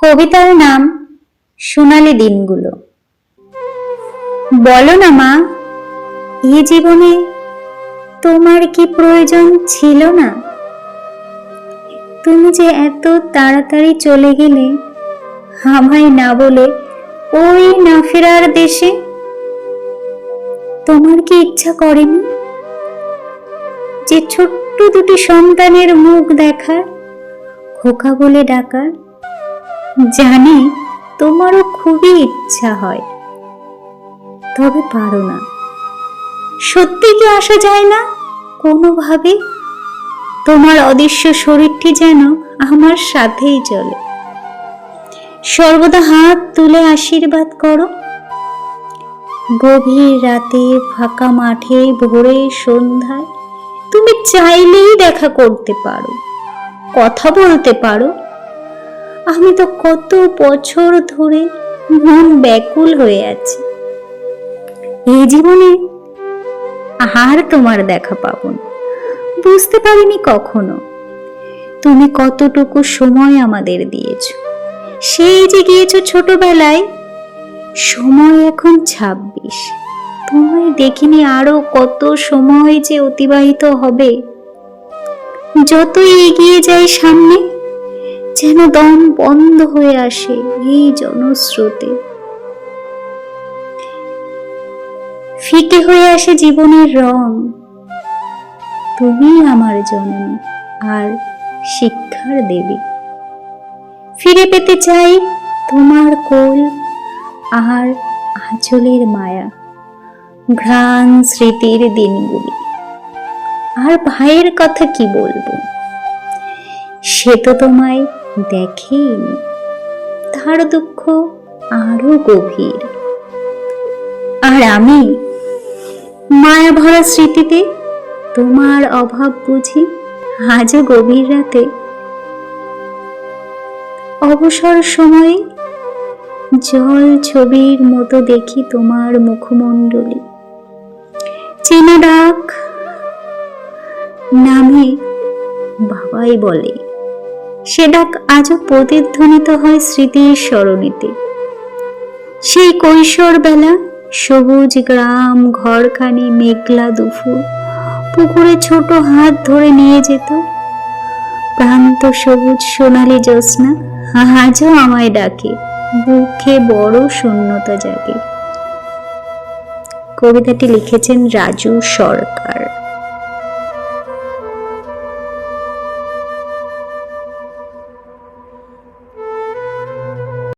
কবিতার নাম সোনালি দিনগুলো। বলো না মা, এই জীবনে তোমার কি প্রয়োজন ছিল না? তুমি যে এত তাড়াতাড়ি চলে গেলে আমায় না বলে ওই না ফেরার দেশে। তোমার কি ইচ্ছা করেনি যে ছোট্ট দুটি সন্তানের মুখ দেখার, খোকা বলে ডাকার? জানি তোমারও খুবই ইচ্ছা হয়, তবে পারো না। সত্যি কি আসা যায় না কোনোভাবে? তোমার অদৃশ্য শরীরটি যেন আমার সাথেই চলে, সর্বদা হাত তুলে আশীর্বাদ করো। গভীর রাতে, ফাঁকা মাঠে, ভোরে, সন্ধ্যায় তুমি চাইলেই দেখা করতে পারো, কথা বলতে পারো। আমি তো কত বছর ধরে মন ব্যাকুল হয়ে আছে, এই জীবনে আর তোমার দেখা পাবো না। বুঝতে পারিনি কখনো তুমি কতটুকু সময় আমাদের দিয়েছো। সেই যে গিয়েছো ছোটবেলায়, সময় এখন 26। তোমায় দেখিনি আরো কত সময় যে অতিবাহিত হবে। যতই এগিয়ে যাই সামনে, যেন দম বন্ধ হয়ে আসে এই জনস্রোতে। ফিকে হয়ে আসে জীবনের রং। তুমি আমার জননী আর শিক্ষার দেবী। ফিরে পেতে চাই তোমার কোল আর আঁচলের মায়া, ঘ্রাণ স্মৃতির দিনগুলি। আর ভাইয়ের কথা কি বলবো, সে তো তোমায় দেখেইনি, তার দুঃখ আরো গভীর। আর আমি মায়া ভরা স্মৃতিতে তোমার অভাব বুঝি আজও গভীর রাতে। অবসর সময়ে জল ছবির মতো দেখি তোমার মুখমণ্ডলী। চেনা ডাক নামে বাবাই বলে, সে ডাক আজও প্রতিধ্বনিত হয় স্মৃতির সরণিতে। সেই কৈশোর বেলা, সবুজ গ্রাম, ঘরখানি, মেঘলা দুপুর, পুকুরে ছোট হাত ধরে নিয়ে যেত। প্রান্ত সবুজ সোনালী জ্যোৎস্না আজও আমায় ডাকে, বুকে বড় শূন্যতা জাগে। কবিতাটি লিখেছেন রাজু সরকার।